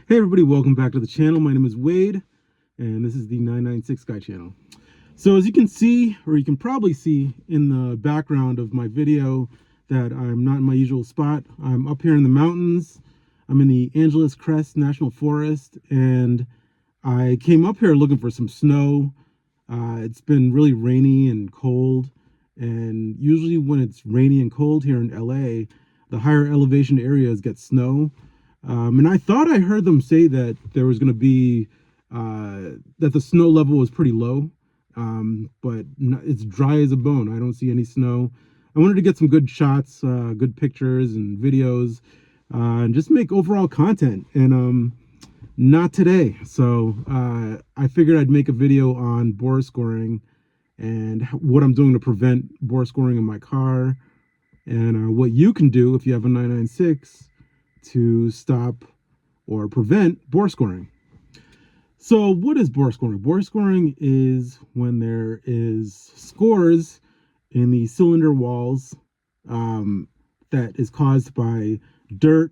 Hey everybody, welcome back to the channel. My name is Wade, and this is the 996 Guy channel. So as you can see, or you can probably see in the background of my video, that I'm not in my usual spot. I'm up here in the mountains. I'm in the Angeles Crest National Forest, and I came up here looking for some snow. It's been really rainy and cold, and usually when it's rainy and cold here in LA, the higher elevation areas get snow. And I thought I heard them say that there was going to be, that the snow level was pretty low, but it's dry as a bone. I don't see any snow. I wanted to get some good shots, good pictures and videos, and just make overall content. And not today. So I figured I'd make a video on bore scoring and what I'm doing to prevent bore scoring in my car, and what you can do if you have a 996 to stop or prevent bore scoring. So what is bore scoring? Bore scoring is when there is scores in the cylinder walls that is caused by dirt.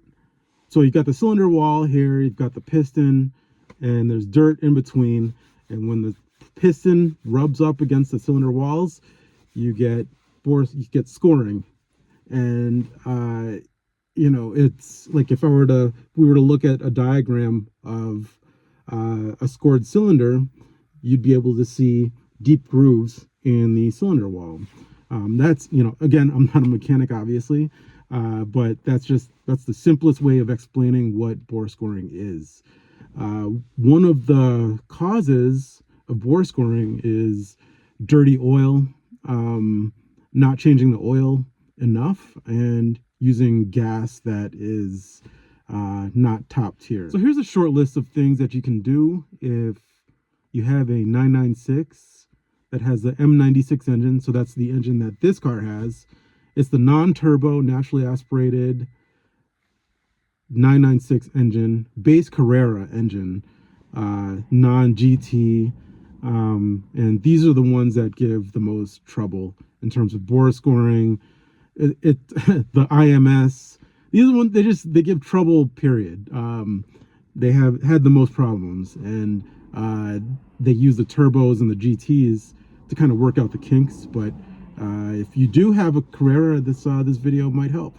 So you've got the cylinder wall here, you've got the piston, and there's dirt in between. And when the piston rubs up against the cylinder walls, you get scoring. And you know, it's like if we were to look at a diagram of a scored cylinder, you'd be able to see deep grooves in the cylinder wall. That's, you know, again, I'm not a mechanic, obviously, but that's the simplest way of explaining what bore scoring is. One of the causes of bore scoring is dirty oil, not changing the oil enough, and using gas that is not top tier. So here's a short list of things that you can do if you have a 996 that has the M96 engine. So that's the engine that this car has. It's the non-turbo, naturally aspirated 996 engine, base Carrera engine, non-GT. And these are the ones that give the most trouble in terms of bore scoring. The IMS, these are the ones they give trouble, period. They have had the most problems, and they use the turbos and the GTs to kind of work out the kinks. But if you do have a Carrera, this video might help.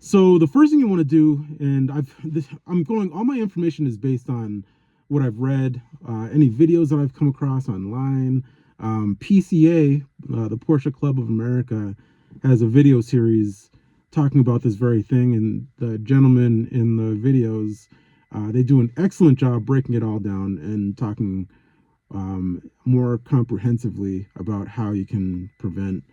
So the first thing you want to do, and all my information is based on what I've read, any videos that I've come across online. PCA, the Porsche Club of America, has a video series talking about this very thing, and the gentlemen in the videos, they do an excellent job breaking it all down and talking more comprehensively about how you can prevent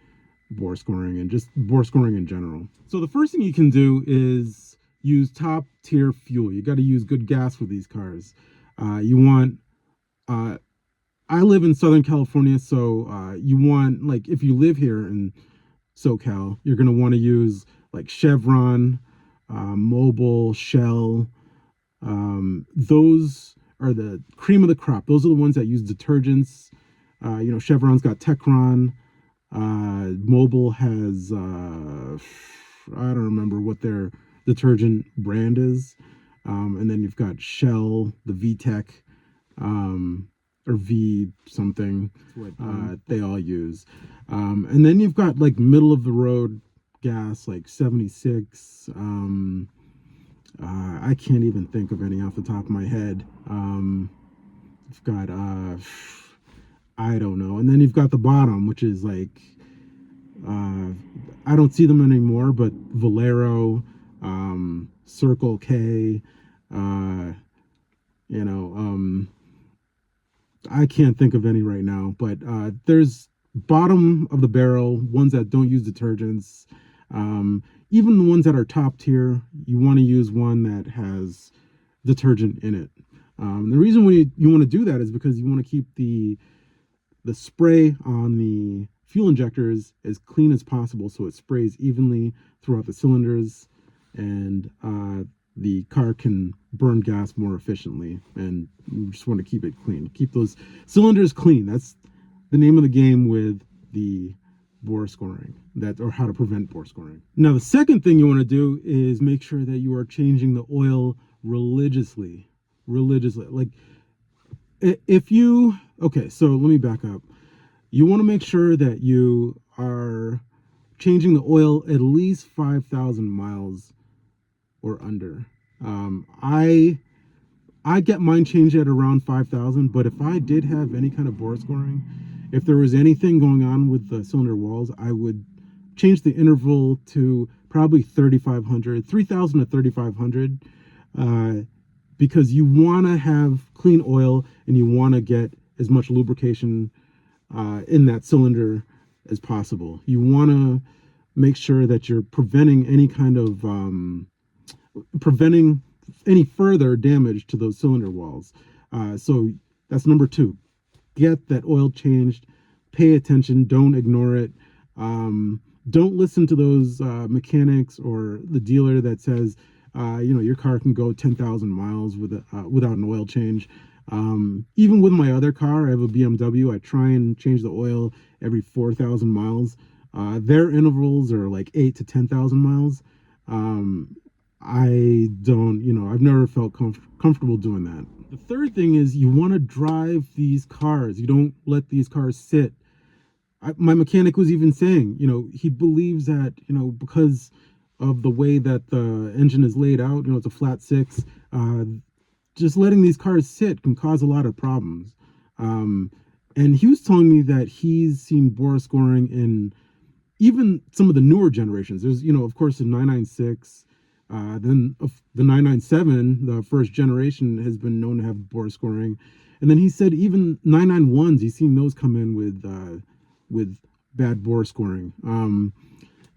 bore scoring and just bore scoring in general. So the first thing you can do is use top tier fuel. You got to use good gas for these cars. You want, I live in Southern California, so you want, like, if you live here in SoCal, you're going to want to use like Chevron, Mobil, Shell. Those are the cream of the crop. Those are the ones that use detergents. You know, Chevron's got Techron. Mobil has, I don't remember what their detergent brand is. And then you've got Shell, the VTech, or V something, they all use. And then you've got like middle of the road gas, like 76. I can't even think of any off the top of my head. You've got, I don't know. And then you've got the bottom, which is like, I don't see them anymore, but Valero, Circle K, you know, I can't think of any right now, but there's bottom of the barrel ones that don't use detergents. Even the ones that are top tier, you want to use one that has detergent in it. The reason you want to do that is because you want to keep the spray on the fuel injectors as clean as possible, so it sprays evenly throughout the cylinders, and the car can burn gas more efficiently. And you just want to keep it clean, keep those cylinders clean. That's the name of the game with the bore scoring, or how to prevent bore scoring. Now, the second thing you want to do is make sure that you are changing the oil religiously, religiously. Like if you, okay, so let me back up. You want to make sure that you are changing the oil at least 5,000 miles or under. I get mine changed at around 5,000, but if I did have any kind of bore scoring, if there was anything going on with the cylinder walls, I would change the interval to probably 3,500, 3,000 to 3,500, because you want to have clean oil and you want to get as much lubrication in that cylinder as possible. You want to make sure that you're preventing any kind of preventing any further damage to those cylinder walls. So that's number two. Get that oil changed. Pay attention. Don't ignore it. Don't listen to those mechanics or the dealer that says, your car can go 10,000 miles without an oil change. Even with my other car, I have a BMW. I try and change the oil every 4,000 miles. Their intervals are like 8 to 10,000 miles. I don't, I've never felt comfortable doing that. The third thing is you want to drive these cars. You don't let these cars sit. My mechanic was even saying, he believes that, because of the way that the engine is laid out, it's a flat six, just letting these cars sit can cause a lot of problems. And he was telling me that he's seen bore scoring in even some of the newer generations. There's, of course, the 996, then the 997, the first generation, has been known to have bore scoring. And then he said even 991s, he's seen those come in with bad bore scoring.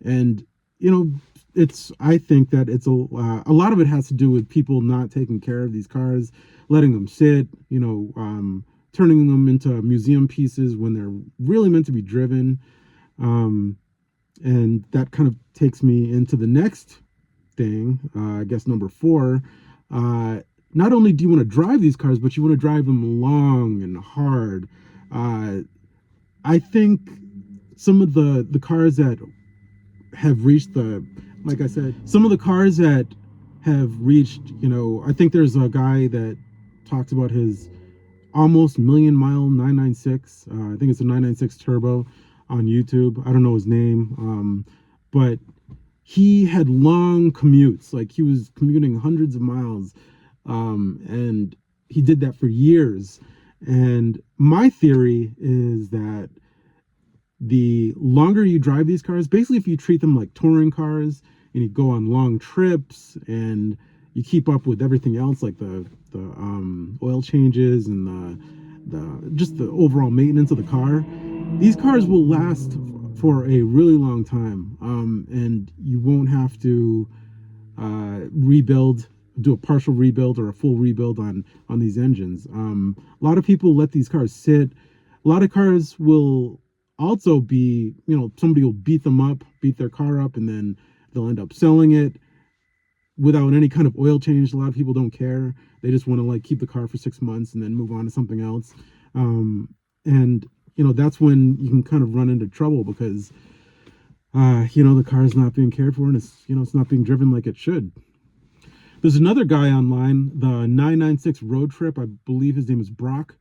And, I think that it's a lot of it has to do with people not taking care of these cars, letting them sit, turning them into museum pieces when they're really meant to be driven. And that kind of takes me into the next thing, I guess number 4. Not only do you want to drive these cars, but you want to drive them long and hard. I think some of the cars that have reached like I said, some of the cars that have reached, I think there's a guy that talks about his almost million-mile 996. I think it's a 996 turbo on YouTube. I don't know his name, but he had long commutes. Like, he was commuting hundreds of miles, and he did that for years. And my theory is that the longer you drive these cars, basically if you treat them like touring cars and you go on long trips and you keep up with everything else, like the oil changes and just the overall maintenance of the car, these cars will last for a really long time, and you won't have to do a partial rebuild or a full rebuild on these engines. A lot of people let these cars sit. A lot of cars will also be, somebody will beat their car up, and then they'll end up selling it without any kind of oil change. A lot of people don't care. They just want to keep the car for 6 months and then move on to something else. And that's when you can kind of run into trouble because the car is not being cared for, and it's not being driven like it should. There's another guy online, the 996 Road Trip. I believe his name is Brock.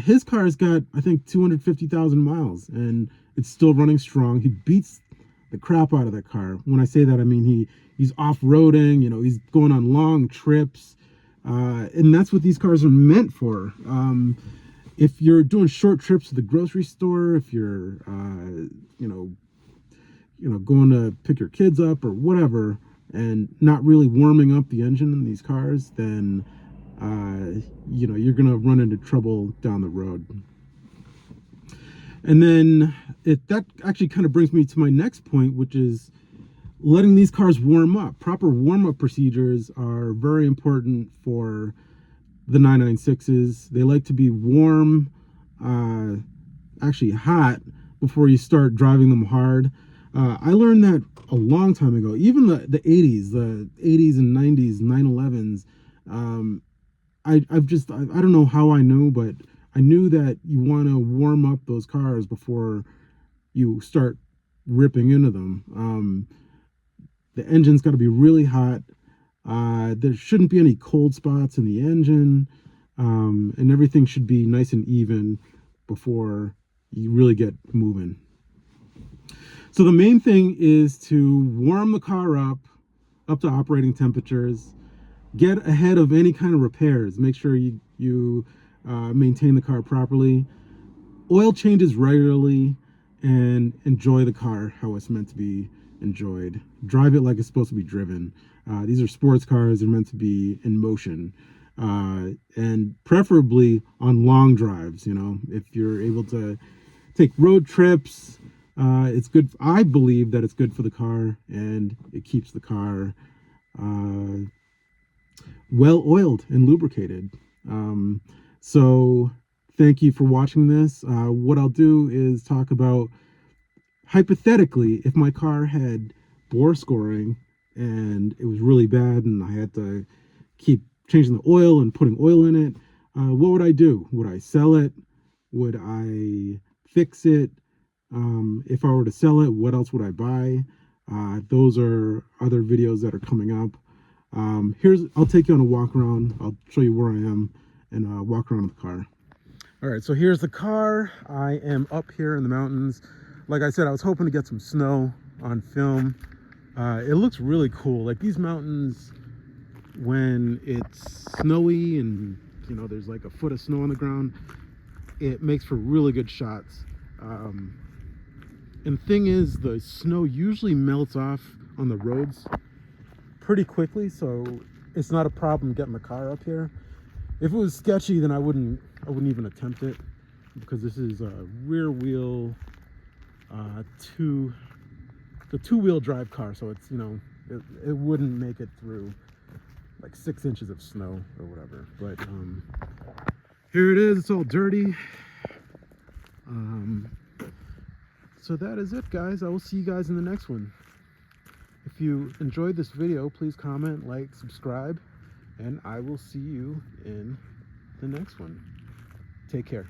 His car's got, I think, 250,000 miles, and it's still running strong. He beats the crap out of that car. When I say that, I mean he's off-roading, he's going on long trips, and that's what these cars are meant for. If you're doing short trips to the grocery store, if you're, going to pick your kids up or whatever, and not really warming up the engine in these cars, then you're gonna run into trouble down the road. And then that actually kind of brings me to my next point, which is letting these cars warm up. Proper warm-up procedures are very important for the 996s. They like to be warm, actually hot, before you start driving them hard. I learned that a long time ago. Even the 80s and 90s 911s. I don't know how I knew, but I knew that you want to warm up those cars before you start ripping into them. The engine's got to be really hot. There shouldn't be any cold spots in the engine, and everything should be nice and even before you really get moving. So the main thing is to warm the car up to operating temperatures, get ahead of any kind of repairs, make sure you maintain the car properly, oil changes regularly, and enjoy the car how it's meant to be enjoyed. Drive it like it's supposed to be driven. These are sports cars. They're meant to be in motion, and preferably on long drives. You know, if you're able to take road trips, it's good. I believe that it's good for the car, and it keeps the car well oiled and lubricated. So thank you for watching this. What I'll do is talk about, hypothetically, if my car had bore scoring and it was really bad and I had to keep changing the oil and putting oil in it, what would I do? Would I sell it? Would I fix it? If I were to sell it, what else would I buy? Those are other videos that are coming up. I'll take you on a walk around. I'll show you where I am and walk around the car. All right, so here's the car. I am up here in the mountains. Like I said, I was hoping to get some snow on film. It looks really cool. Like these mountains, when it's snowy and you know there's like a foot of snow on the ground, it makes for really good shots. And the thing is, the snow usually melts off on the roads pretty quickly, so it's not a problem getting the car up here. If it was sketchy, then I wouldn't even attempt it, because this is a rear wheel two-wheel drive car, so it's, you know, it wouldn't make it through like 6 inches of snow or whatever. But here it is. It's all dirty. So that is it, guys. I will see you guys in the next one. If you enjoyed this video, please comment, like, subscribe, and I will see you in the next one. Take care.